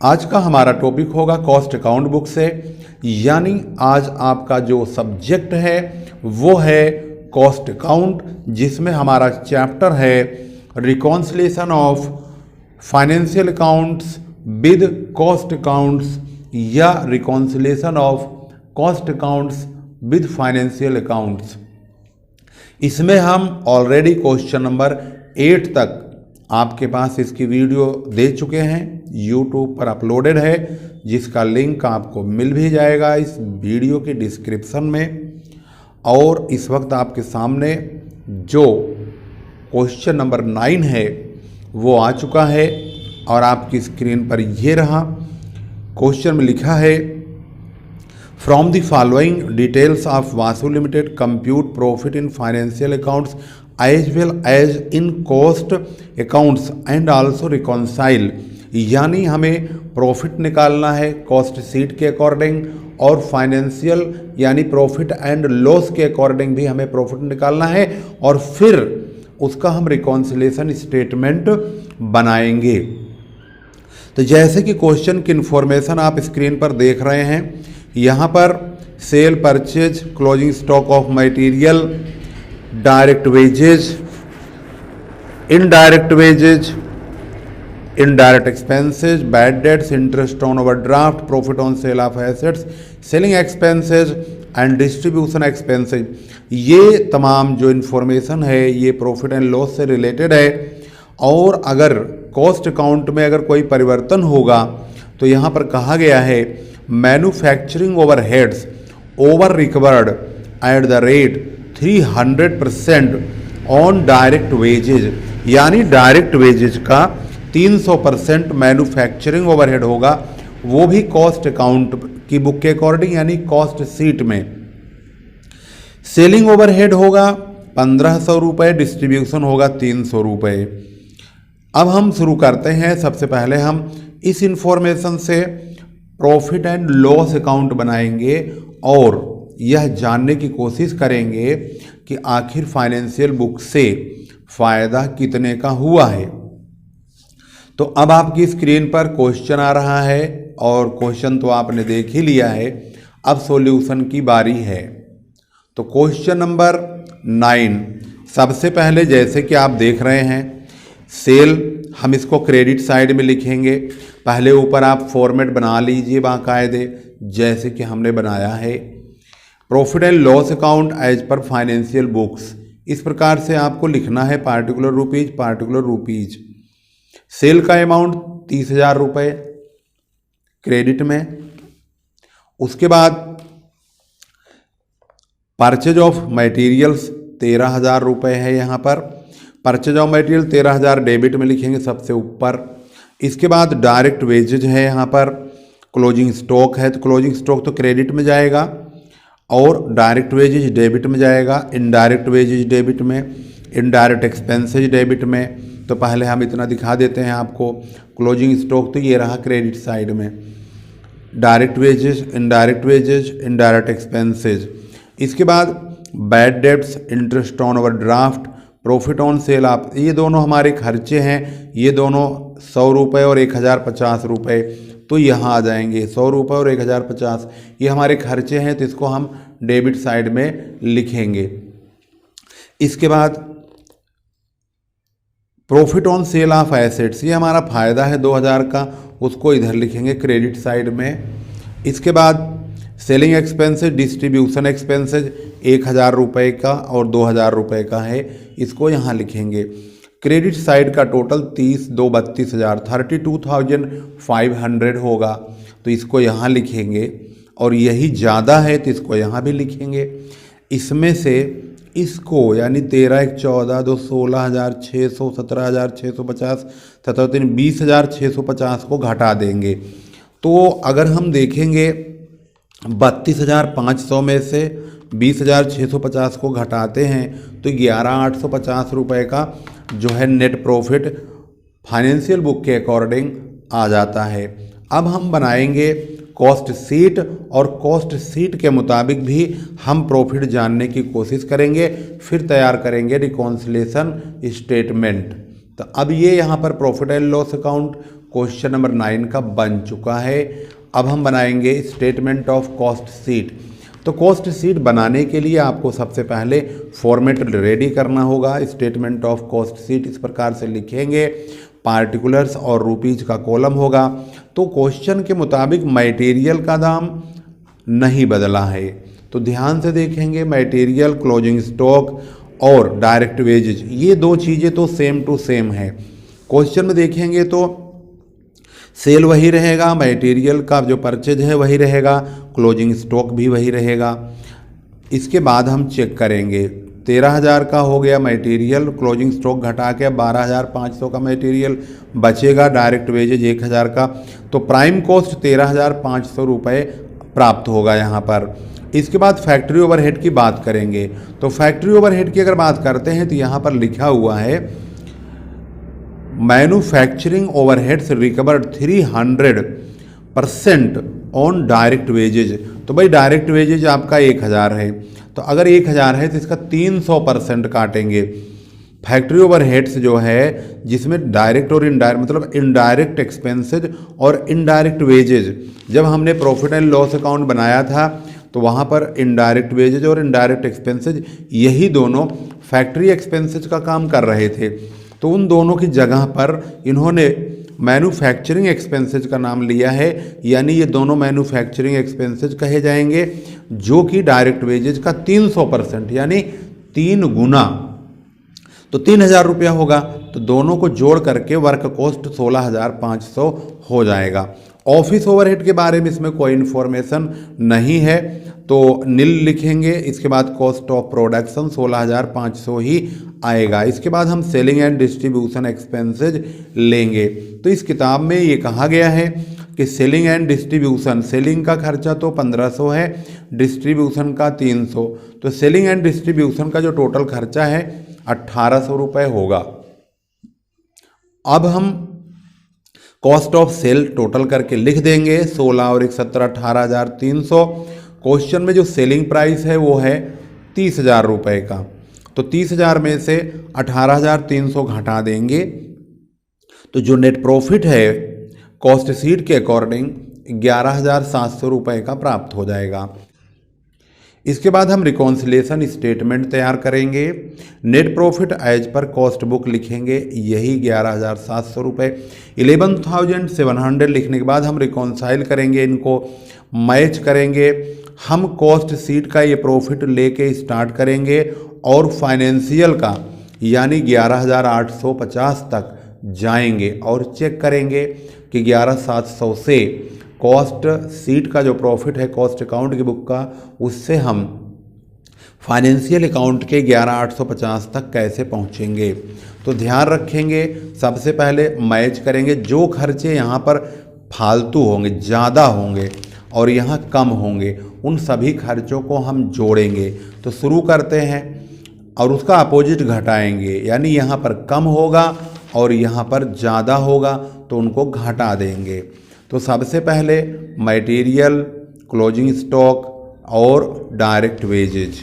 आज का हमारा टॉपिक होगा कॉस्ट अकाउंट बुक से, यानी आज आपका जो सब्जेक्ट है वो है कॉस्ट अकाउंट, जिसमें हमारा चैप्टर है reconciliation of financial accounts with cost accounts या reconciliation of cost accounts with financial accounts. इसमें हम ऑलरेडी क्वेश्चन नंबर 8 तक आपके पास इसकी वीडियो दे चुके हैं, YouTube पर अपलोडेड है, जिसका लिंक आपको मिल भी जाएगा इस वीडियो के डिस्क्रिप्शन में। और इस वक्त आपके सामने जो क्वेश्चन नंबर 9 है वो आ चुका है और आपकी स्क्रीन पर ये रहा। क्वेश्चन में लिखा है, from the following details of Vasu limited compute profit in financial accounts as well as in cost accounts and also reconcile. यानी हमें प्रॉफिट निकालना है कॉस्ट शीट के अकॉर्डिंग और फाइनेंशियल यानी प्रॉफिट एंड लॉस के अकॉर्डिंग भी हमें प्रॉफिट निकालना है और फिर उसका हम रिकॉन्सिलेशन स्टेटमेंट बनाएंगे। तो जैसे कि क्वेश्चन की इन्फॉर्मेशन आप स्क्रीन पर देख रहे हैं, यहाँ पर sale purchase, closing stock of material, direct wages, indirect wages, indirect expenses, bad debts, interest on overdraft, profit on sale of assets, selling expenses and distribution expenses, ये तमाम जो इन्फॉर्मेशन है ये प्रॉफिट एंड लॉस से related है। और अगर cost account में अगर कोई परिवर्तन होगा तो यहाँ पर कहा गया है manufacturing overheads over recovered at the rate 300% on direct wages, यानी डायरेक्ट वेजेज का 300% मैन्युफैक्चरिंग ओवरहेड होगा, वो भी कॉस्ट अकाउंट की बुक के अकॉर्डिंग यानी कॉस्ट शीट में। सेलिंग ओवरहेड होगा 1500 रुपये, डिस्ट्रीब्यूशन होगा 300 रुपये। अब हम शुरू करते हैं। सबसे पहले हम इस इंफॉर्मेशन से प्रॉफिट एंड लॉस अकाउंट बनाएंगे और यह जानने की कोशिश करेंगे कि आखिर फाइनेंशियल बुक से फ़ायदा कितने का हुआ है। तो अब आपकी स्क्रीन पर क्वेश्चन आ रहा है और क्वेश्चन तो आपने देख ही लिया है, अब सॉल्यूशन की बारी है। तो क्वेश्चन नंबर 9, सबसे पहले जैसे कि आप देख रहे हैं सेल, हम इसको क्रेडिट साइड में लिखेंगे। पहले ऊपर आप फॉर्मेट बना लीजिए बाकायदे जैसे कि हमने बनाया है। Profit and loss account as per financial books, इस प्रकार से आपको लिखना है पार्टिकुलर रुपीज। सेल का अमाउंट 30,000 रुपये क्रेडिट में। उसके बाद परचेज ऑफ मटेरियल्स 13,000 रुपये है, यहाँ पर परचेज ऑफ मटेरियल 13,000 डेबिट में लिखेंगे सबसे ऊपर। इसके बाद डायरेक्ट वेजेज है, यहाँ पर क्लोजिंग स्टॉक है तो क्लोजिंग स्टॉक तो क्रेडिट में जाएगा और डायरेक्ट वेजेज डेबिट में जाएगा, इनडायरेक्ट वेजेज डेबिट में, इनडायरेक्ट एक्सपेंसेज डेबिट में। तो पहले हम इतना दिखा देते हैं आपको, क्लोजिंग स्टॉक तो ये रहा क्रेडिट साइड में, डायरेक्ट वेजेज, इनडायरेक्ट एक्सपेंसेज। इसके बाद bad debts, interest on overdraft, profit on sale of, ये दोनों हमारे खर्चे हैं, ये दोनों 100 रुपये और 1050 रुपये, तो यहाँ आ जाएंगे 100 रुपये और 1050, ये हमारे खर्चे हैं तो इसको हम डेबिट साइड में लिखेंगे। इसके बाद profit on sale of assets, ये हमारा फ़ायदा है 2000 का, उसको इधर लिखेंगे क्रेडिट साइड में। इसके बाद सेलिंग एक्सपेंसेज, डिस्ट्रीब्यूशन एक्सपेंसेज 1000 रुपये का और 2000 रुपये का है, इसको यहाँ लिखेंगे। क्रेडिट साइड का टोटल 32,000 32,500 होगा, तो इसको यहाँ लिखेंगे और यही ज़्यादा है तो इसको यहाँ भी लिखेंगे। इसमें से इसको यानी 13 1 14 2 16,600 17,650 17 20,650 को घटा देंगे। तो अगर हम देखेंगे 32,500 में से 20,650 को घटाते हैं तो 11,850 रुपये का जो है नेट प्रॉफिट फाइनेंशियल बुक के अकॉर्डिंग आ जाता है। अब हम बनाएंगे कॉस्ट सीट और कॉस्ट सीट के मुताबिक भी हम प्रॉफिट जानने की कोशिश करेंगे, फिर तैयार करेंगे रिकॉन्सिलेशन स्टेटमेंट। तो अब ये यहाँ पर profit and loss account question number 9 का बन चुका है। अब हम बनाएंगे स्टेटमेंट ऑफ कॉस्ट शीट। तो कॉस्ट शीट बनाने के लिए आपको सबसे पहले फॉर्मेट रेडी करना होगा। स्टेटमेंट ऑफ कॉस्ट शीट इस प्रकार से लिखेंगे, पार्टिकुलर्स और रुपीज का कॉलम होगा। तो क्वेश्चन के मुताबिक मटेरियल का दाम नहीं बदला है, तो ध्यान से देखेंगे। मटेरियल, क्लोजिंग स्टॉक और डायरेक्ट वेजेज, ये दो चीज़ें तो सेम टू सेम है। क्वेश्चन में देखेंगे तो सेल वही रहेगा, मटेरियल का जो परचेज है वही रहेगा, क्लोजिंग स्टॉक भी वही रहेगा। इसके बाद हम चेक करेंगे, 13,000 का हो गया मटेरियल, क्लोजिंग स्टॉक घटा के 12,500 का मटेरियल बचेगा, डायरेक्ट वेजेज 1,000 का, तो प्राइम कॉस्ट 13,500 रुपये प्राप्त होगा यहाँ पर। इसके बाद फैक्ट्री ओवरहेड की बात करेंगे। तो फैक्ट्री ओवरहेड की अगर बात करते हैं तो यहाँ पर लिखा हुआ है manufacturing overheads recovered 300% on direct wages. तो भाई डायरेक्ट वेजेज आपका 1,000 है, तो अगर 1,000 है तो इसका 300% काटेंगे। फैक्ट्री ओवरहेड्स जो है जिसमें डायरेक्ट और इनडायरेक्ट, मतलब इनडायरेक्ट एक्सपेंसेज और इनडायरेक्ट वेजेज, जब हमने प्रॉफिट एंड लॉस अकाउंट बनाया था तो वहाँ पर इनडायरेक्ट वेजेज और इनडायरेक्ट एक्सपेंसेज यही दोनों फैक्ट्री एक्सपेंसेज का काम कर रहे थे। तो उन दोनों की जगह पर इन्होंने मैन्युफैक्चरिंग एक्सपेंसेज का नाम लिया है, यानी ये दोनों मैन्युफैक्चरिंग एक्सपेंसेज कहे जाएंगे, जो कि डायरेक्ट वेजेज का 300% यानी 3 गुना, तो 3,000 रुपया होगा। तो दोनों को जोड़ करके वर्क कॉस्ट 16,500 हो जाएगा। ऑफिस ओवरहेड के बारे में इसमें कोई इन्फॉर्मेशन नहीं है, तो नील लिखेंगे। इसके बाद कॉस्ट ऑफ प्रोडक्शन 16,500 ही आएगा। इसके बाद हम सेलिंग एंड डिस्ट्रीब्यूशन एक्सपेंसेज लेंगे। तो इस किताब में ये कहा गया है कि सेलिंग एंड डिस्ट्रीब्यूशन, सेलिंग का खर्चा तो 1,500 है, डिस्ट्रीब्यूशन का 300, तो सेलिंग एंड डिस्ट्रीब्यूशन का जो टोटल खर्चा है 1,800 रुपये होगा। अब हम कॉस्ट ऑफ सेल टोटल करके लिख देंगे, 16 और 1 17, 18,300। क्वेश्चन में जो सेलिंग प्राइस है वो है 30,000 रुपये का, तो 30,000 में से 18,300 घटा देंगे, तो जो नेट प्रॉफिट है कॉस्ट शीट के अकॉर्डिंग 11,700 रुपये का प्राप्त हो जाएगा। इसके बाद हम रिकॉन्सिलेशन स्टेटमेंट तैयार करेंगे। Net profit as per cost book लिखेंगे, यही 11,700 रुपये। 11,700 लिखने के बाद हम रिकॉन्साइल करेंगे, इनको मैच करेंगे। हम कॉस्ट शीट का ये प्रॉफिट लेके स्टार्ट करेंगे और फाइनेंशियल का यानी 11,850 तक जाएंगे और चेक करेंगे कि 11,700 से कॉस्ट शीट का जो प्रॉफिट है कॉस्ट अकाउंट की बुक का, उससे हम फाइनेंशियल अकाउंट के 11,850 तक कैसे पहुंचेंगे। तो ध्यान रखेंगे, सबसे पहले मैच करेंगे, जो खर्चे यहाँ पर फालतू होंगे, ज़्यादा होंगे और यहाँ कम होंगे, उन सभी खर्चों को हम जोड़ेंगे। तो शुरू करते हैं और उसका अपोजिट घटाएंगे, यानी यहाँ पर कम होगा और यहाँ पर ज़्यादा होगा तो उनको घटा देंगे। तो सबसे पहले मटेरियल, क्लोजिंग स्टॉक और डायरेक्ट वेजेज।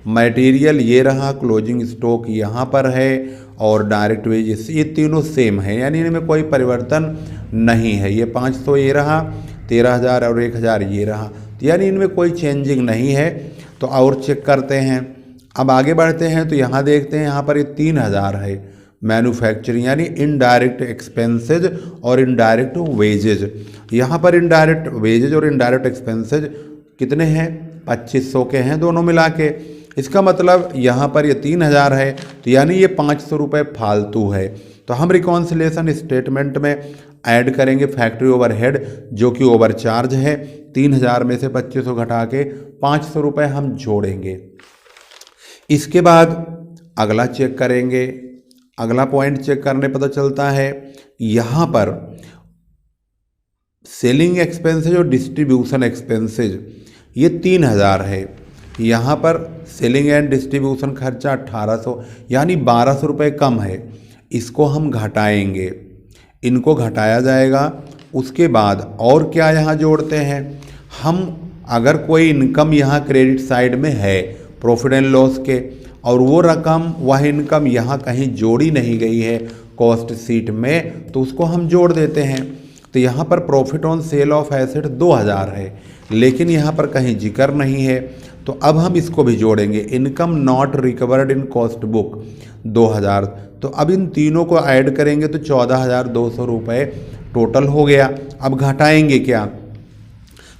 मटेरियल ये रहा, क्लोजिंग स्टॉक यहाँ पर है और डायरेक्ट वेजेस ये तीनों सेम है, यानी इनमें कोई परिवर्तन नहीं है। ये 500 ये रहा, 13,000 और 1,000 ये रहा, यानी इनमें कोई चेंजिंग नहीं है। तो और चेक करते हैं, अब आगे बढ़ते हैं तो यहाँ देखते हैं, यहाँ पर ये 3,000 है मैन्युफैक्चरिंग यानी इनडायरेक्ट एक्सपेंसेज और इनडायरेक्ट वेजेज। यहाँ पर इनडायरेक्ट वेजेज और इनडायरेक्ट एक्सपेंसेज कितने हैं, 2,500 के हैं दोनों मिला के। इसका मतलब यहाँ पर ये 3,000 है, तो यानी ये 500 रुपये फालतू है। तो हम रिकॉन्सिलेशन स्टेटमेंट में ऐड करेंगे फैक्ट्री ओवरहेड, जो कि ओवर चार्ज है। 3,000 में से 2,500 घटा के 500 रुपये हम जोड़ेंगे। इसके बाद अगला चेक करेंगे। अगला पॉइंट चेक करने पता चलता है यहाँ पर सेलिंग एक्सपेंसेज और डिस्ट्रीब्यूशन एक्सपेंसेज ये 3,000 है। यहाँ पर सेलिंग एंड डिस्ट्रीब्यूशन खर्चा 1,800 यानी 1,200 रुपये कम है। इसको हम घटाएंगे, इनको घटाया जाएगा। उसके बाद और क्या यहाँ जोड़ते हैं हम, अगर कोई इनकम यहाँ क्रेडिट साइड में है प्रॉफिट एंड लॉस के और वो रकम वह इनकम यहाँ कहीं जोड़ी नहीं गई है, कॉस्ट शीट में, तो उसको हम जोड़ देते हैं। तो यहाँ पर profit on sale of asset 2000 है, लेकिन यहाँ पर कहीं जिक्र नहीं है, तो अब हम इसको भी जोड़ेंगे। Income not recovered in cost book 2000, तो अब इन तीनों को ऐड करेंगे तो 14,200 रुपये टोटल हो गया। अब घटाएंगे क्या?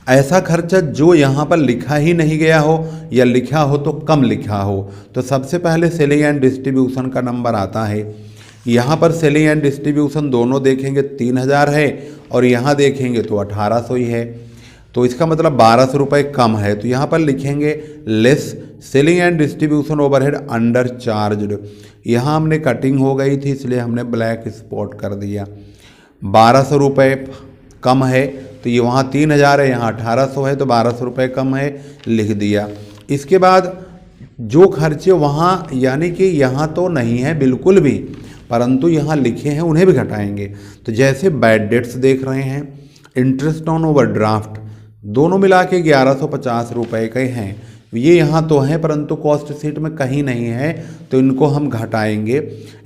ऐसा खर्चा जो यहाँ पर लिखा ही नहीं गया हो या लिखा हो तो कम लिखा हो। तो सबसे पहले सेलिंग एंड डिस्ट्रीब्यूशन का नंबर आता है। यहाँ पर सेलिंग एंड डिस्ट्रीब्यूशन दोनों देखेंगे 3000 है और यहाँ देखेंगे तो 1800 ही है, तो इसका मतलब 1200 रुपये कम है। तो यहाँ पर लिखेंगे less selling and distribution overhead under charged. यहाँ हमने कटिंग हो गई थी इसलिए हमने ब्लैक स्पॉट कर दिया। 1200 रुपये कम है, तो ये वहाँ 3000 है, यहाँ 1800 है, तो 1200 रुपये कम है, लिख दिया। इसके बाद जो खर्चे वहाँ यानी कि यहाँ तो नहीं है बिल्कुल भी, परंतु यहाँ लिखे हैं उन्हें भी घटाएंगे। तो जैसे बैड डेट्स देख रहे हैं, इंटरेस्ट ऑन ओवरड्राफ्ट, दोनों मिला के 1150 रुपये के हैं। ये यहाँ तो हैं परंतु कॉस्ट शीट में कहीं नहीं है, तो इनको हम घटाएंगे।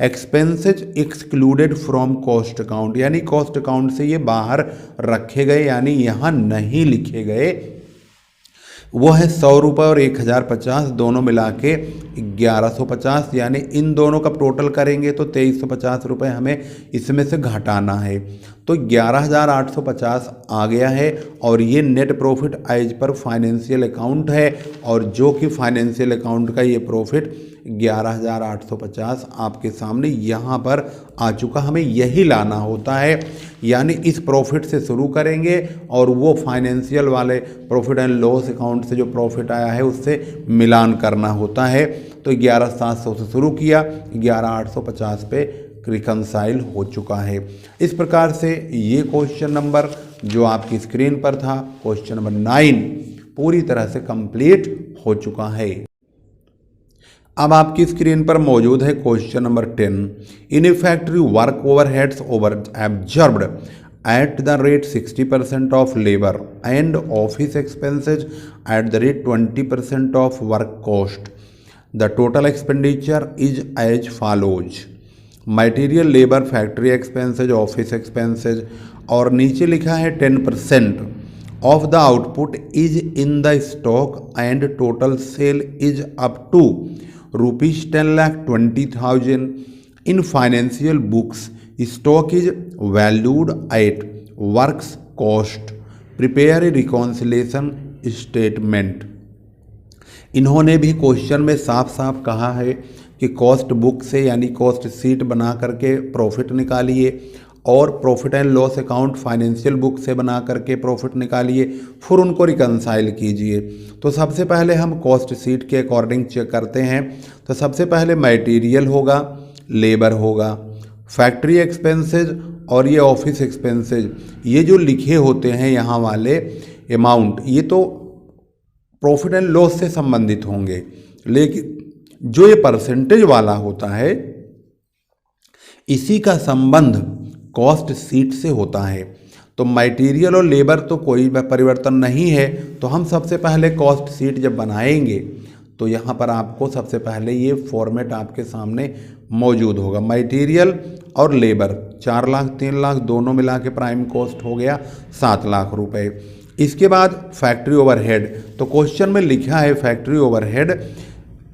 Expenses excluded from cost account, यानी कॉस्ट अकाउंट से ये बाहर रखे गए, यानी यहाँ नहीं लिखे गए, वो है 100 रुपये और 1050, दोनों मिला के 1150, यानी इन दोनों का टोटल करेंगे तो 2350 रुपये हमें इसमें से घटाना है। तो 11,850 आ गया है और ये net profit as per financial account है, और जो कि फाइनेंशियल अकाउंट का ये प्रॉफिट 11,850 आपके सामने यहाँ पर आ चुका। हमें यही लाना होता है, यानी इस प्रॉफिट से शुरू करेंगे और वो फाइनेंशियल वाले प्रॉफिट एंड लॉस अकाउंट से जो प्रॉफिट आया है उससे मिलान करना होता है। तो 11,700 से शुरू किया, 11,850 पे रिकंसाइल हो चुका है। इस प्रकार से ये क्वेश्चन नंबर जो आपकी स्क्रीन पर था, क्वेश्चन नंबर 9 पूरी तरह से कंप्लीट हो चुका है। अब आपकी स्क्रीन पर मौजूद है question number 10। In A factory work overheads over absorbed at the rate 60% of labor and office expenses at the rate 20% of work cost. The total expenditure is as follows: material, labor, factory expenses, office expenses, और नीचे लिखा है 10% of the output is in the stock and total sale is up to rupees 10,20,000. In financial books, stock is valued at works cost. Prepare a reconciliation statement. इन्होंने भी question में साफ साफ कहा है कि कॉस्ट बुक से यानी कॉस्ट शीट बना करके प्रॉफिट निकालिए, और profit and loss account financial book से बना करके प्रॉफिट निकालिए, फिर उनको रिकंसाइल कीजिए। तो सबसे पहले हम कॉस्ट शीट के अकॉर्डिंग चेक करते हैं। तो सबसे पहले मटेरियल होगा, लेबर होगा, फैक्ट्री एक्सपेंसेज और ये ऑफिस एक्सपेंसेज, ये जो लिखे होते हैं यहाँ वाले अमाउंट, ये तो प्रॉफिट एंड लॉस से संबंधित होंगे, लेकिन जो ये परसेंटेज वाला होता है इसी का संबंध कॉस्ट शीट से होता है। तो मटेरियल और लेबर तो कोई परिवर्तन नहीं है, तो हम सबसे पहले कॉस्ट शीट जब बनाएंगे तो यहाँ पर आपको सबसे पहले ये फॉर्मेट आपके सामने मौजूद होगा। मटेरियल और लेबर 4 लाख 3 लाख दोनों मिला के प्राइम कॉस्ट हो गया 7 लाख रुपए। इसके बाद फैक्ट्री ओवरहेड, तो क्वेश्चन में लिखा है फैक्ट्री ओवरहेड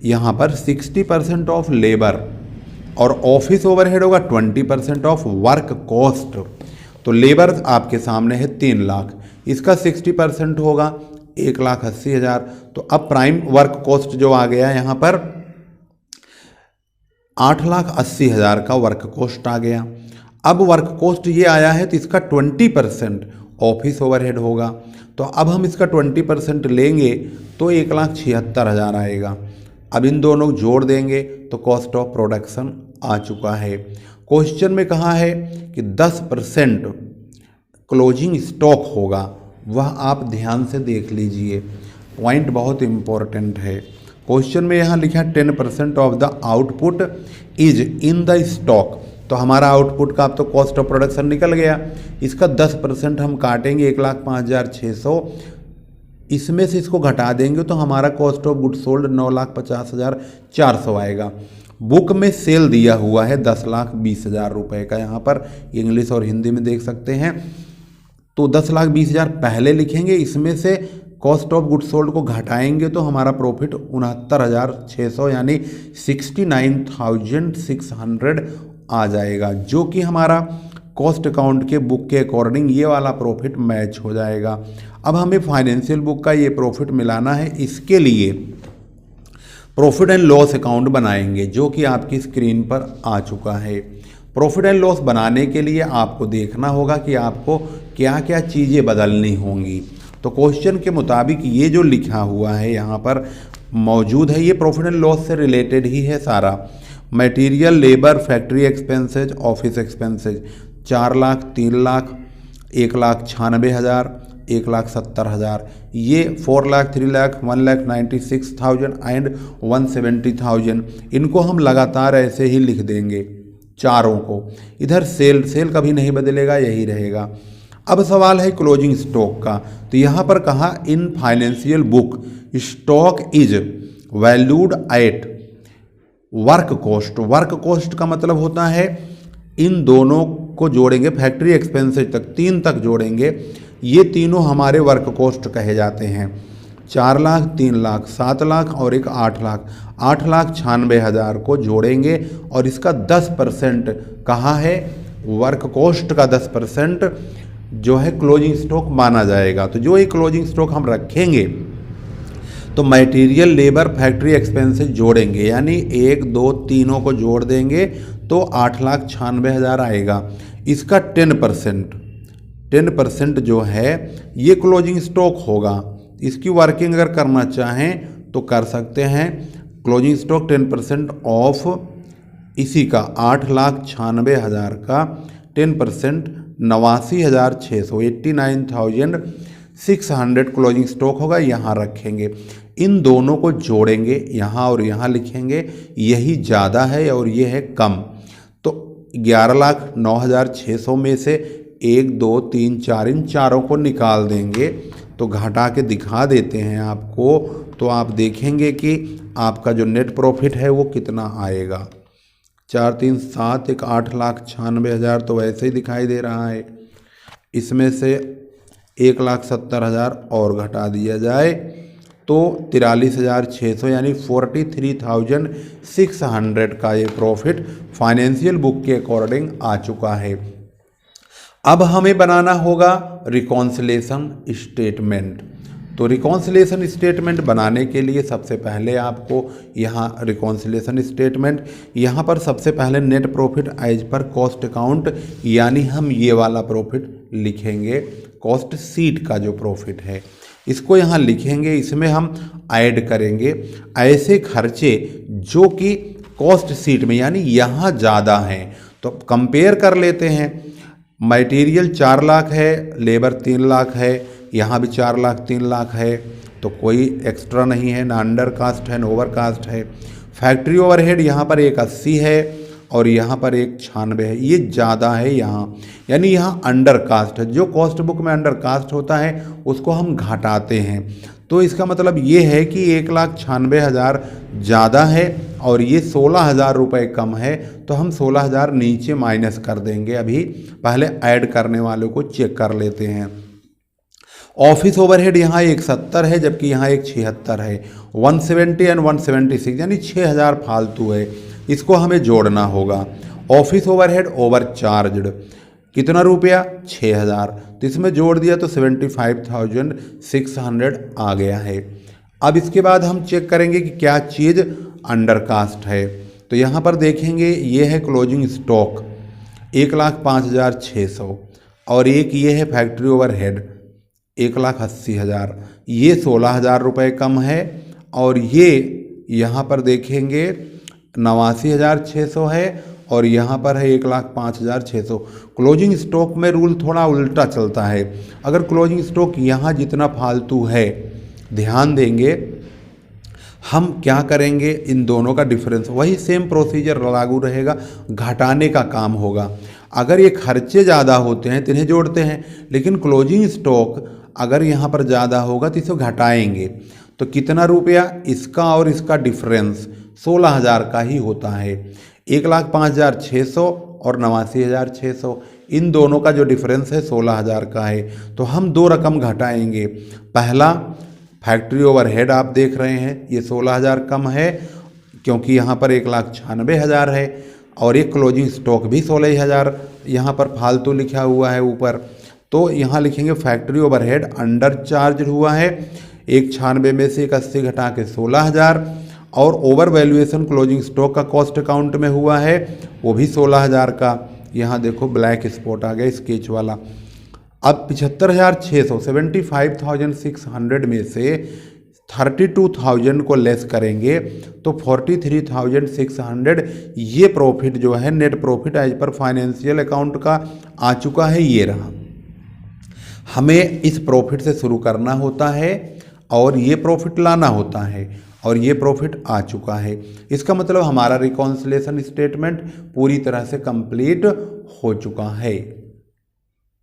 यहाँ पर 60% ऑफ लेबर, और ऑफिस ओवरहेड होगा 20% ऑफ वर्क कॉस्ट। तो लेबर आपके सामने है 3 लाख, इसका 60% होगा 1,80,000। तो अब प्राइम वर्क कॉस्ट जो आ गया यहाँ पर 8,80,000 का वर्क कॉस्ट आ गया। अब वर्क कॉस्ट ये आया है तो इसका 20% ऑफिस ओवरहेड होगा। तो अब हम इसका 20% लेंगे तो 1,76,000 आएगा। अब इन दोनों को जोड़ देंगे तो कॉस्ट ऑफ प्रोडक्शन आ चुका है। क्वेश्चन में कहा है कि 10% क्लोजिंग स्टॉक होगा, वह आप ध्यान से देख लीजिए, पॉइंट बहुत इंपॉर्टेंट है। क्वेश्चन में यहाँ लिखा है 10% of the output is in the stock, तो हमारा आउटपुट का अब तो कॉस्ट ऑफ प्रोडक्शन निकल गया, इसका 10% हम काटेंगे 1,05,600, इसमें से इसको घटा देंगे तो हमारा कॉस्ट ऑफ गुड सोल्ड 9,50,400 आएगा। बुक में सेल दिया हुआ है 10,20,000 रुपये का, यहाँ पर इंग्लिश और हिंदी में देख सकते हैं। तो 10,20,000 पहले लिखेंगे, इसमें से कॉस्ट ऑफ गुड्स सोल्ड को घटाएंगे तो हमारा प्रॉफिट 69,600 यानी 69,600 आ जाएगा, जो कि हमारा कॉस्ट अकाउंट के बुक के अकॉर्डिंग ये वाला प्रॉफिट मैच हो जाएगा। अब हमें फाइनेंशियल बुक का ये प्रॉफिट मिलाना है। इसके लिए प्रॉफिट एंड लॉस अकाउंट बनाएंगे, जो कि आपकी स्क्रीन पर आ चुका है। प्रॉफिट एंड लॉस बनाने के लिए आपको देखना होगा कि आपको क्या क्या चीज़ें बदलनी होंगी। तो क्वेश्चन के मुताबिक ये जो लिखा हुआ है यहाँ पर मौजूद है, ये प्रॉफिट एंड लॉस से रिलेटेड ही है सारा। Material, labour, factory expenses, office expenses 4 lakh, 3 lakh, 1,96,000, 1,70,000, ये 4 लाख, 3 लाख, 1,96,000 एंड 170,000, इनको हम लगातार ऐसे ही लिख देंगे चारों को। इधर सेल कभी नहीं बदलेगा, यही रहेगा। अब सवाल है क्लोजिंग स्टॉक का। तो यहाँ पर कहा in financial book stock is valued at work cost. Work cost का मतलब होता है इन दोनों को जोड़ेंगे, फैक्ट्री एक्सपेंसेज तक, 3 तक जोड़ेंगे, ये तीनों हमारे वर्क कॉस्ट कहे जाते हैं। 4 लाख, 3 लाख, 7 लाख और एक 8 लाख, 8,96,000 को जोड़ेंगे और इसका 10% कहा है, वर्क कॉस्ट का 10% जो है क्लोजिंग स्टॉक माना जाएगा। तो जो ये क्लोजिंग स्टॉक हम रखेंगे तो मटेरियल, लेबर, फैक्ट्री एक्सपेंसेस जोड़ेंगे, यानी 1, 2, तीनों को जोड़ देंगे तो 8,96,000 आएगा। इसका 10% जो है ये क्लोजिंग स्टॉक होगा। इसकी वर्किंग अगर करना चाहें तो कर सकते हैं। क्लोजिंग स्टॉक 10% ऑफ इसी का 8,96,000 का 10% 89,600 89,600 क्लोजिंग स्टॉक होगा, यहाँ रखेंगे। इन दोनों को जोड़ेंगे, यहाँ और यहाँ लिखेंगे, यही ज़्यादा है और ये है कम। तो 11,09,600 में से 1, 2, 3, 4 इन चारों को निकाल देंगे। तो घटा के दिखा देते हैं आपको, तो आप देखेंगे कि आपका जो नेट प्रॉफिट है वो कितना आएगा। 4, 3, 7, एक 8,96,000 तो वैसे ही दिखाई दे रहा है। इसमें से 1,70,000 और घटा दिया जाए तो 43,600 यानी 43,600 का ये प्रॉफिट फाइनेंशियल बुक के अकॉर्डिंग आ चुका है। अब हमें बनाना होगा रिकॉन्सिलेशन स्टेटमेंट। तो रिकॉन्सिलेशन स्टेटमेंट बनाने के लिए सबसे पहले आपको यहाँ रिकॉन्सिलेशन स्टेटमेंट, यहाँ पर सबसे पहले net profit as per cost account, यानी हम ये वाला प्रॉफिट लिखेंगे, कॉस्ट सीट का जो प्रॉफिट है इसको यहाँ लिखेंगे। इसमें हम ऐड करेंगे ऐसे खर्चे जो कि कॉस्ट सीट में यानी यहाँ ज़्यादा हैं। तो कंपेयर कर लेते हैं। मटेरियल 4 लाख है, लेबर 3 लाख है, यहाँ भी 4 लाख 3 लाख है, तो कोई एक्स्ट्रा नहीं है, ना अंडर कास्ट है ना ओवर कास्ट है। फैक्ट्री ओवरहेड यहाँ पर 180 है और यहाँ पर 196 है, ये ज़्यादा है यहाँ, यानी यहाँ अंडर कास्ट है। जो कॉस्ट बुक में अंडर कास्ट होता है उसको हम घटाते हैं। तो इसका मतलब ये है कि 1,96,000 ज़्यादा है और ये 16,000 रुपये कम है, तो हम 16,000 नीचे माइनस कर देंगे। अभी पहले ऐड करने वालों को चेक कर लेते हैं। ऑफिस ओवरहेड यहाँ 170 है जबकि यहाँ 176 है, 170 एंड 176 यानी 6,000 फालतू है, इसको हमें जोड़ना होगा। ऑफिस ओवरहेड ओवर चार्जड कितना रुपया, 6,000, तो इसमें जोड़ दिया तो 75,600 आ गया है। अब इसके बाद हम चेक करेंगे कि क्या चीज़ अंडर कास्ट है। तो यहाँ पर देखेंगे ये है क्लोजिंग स्टॉक 1,05,600 और एक ये है फैक्ट्री ओवरहेड 1,80,000, ये 16,000 रुपये कम है और ये यहाँ पर देखेंगे 89,600 है और यहाँ पर है 1,05,600। क्लोजिंग स्टॉक में रूल थोड़ा उल्टा चलता है। अगर क्लोजिंग स्टॉक यहाँ जितना फालतू है, ध्यान देंगे हम क्या करेंगे, इन दोनों का डिफरेंस वही सेम प्रोसीजर लागू रहेगा, घटाने का काम होगा। अगर ये खर्चे ज़्यादा होते हैं तो इन्हें जोड़ते हैं, लेकिन क्लोजिंग स्टॉक अगर यहाँ पर ज़्यादा होगा तो इसे घटाएंगे। तो कितना रुपया, इसका और इसका डिफरेंस 16,000 का ही होता है। 1,05,600 और 89,600, इन दोनों का जो डिफरेंस है 16,000 का है। तो हम दो रकम घटाएंगे। पहला, फैक्ट्री ओवरहेड आप देख रहे हैं ये 16,000 कम है क्योंकि यहाँ पर 1,96,000 है, और एक क्लोजिंग स्टॉक भी 16,000 यहाँ पर फालतू लिखा हुआ है ऊपर। तो यहाँ लिखेंगे फैक्ट्री ओवरहेड अंडर चार्ज हुआ है 196 में से 81 घटा के 16,000, और ओवर वैल्यूएशन क्लोजिंग स्टॉक का कॉस्ट अकाउंट में हुआ है वो भी 16,000 का। यहाँ देखो ब्लैक स्पॉट आ गया स्केच वाला। अब 75,600 75,600 में से 32,000 को लेस करेंगे तो 43,600 ये प्रॉफिट जो है net profit as per financial account का आ चुका है, ये रहा। हमें इस प्रॉफिट से शुरू करना होता है और ये प्रॉफिट लाना होता है, और ये प्रॉफिट आ चुका है। इसका मतलब हमारा रिकॉन्सिलेशन स्टेटमेंट पूरी तरह से कंप्लीट हो चुका है।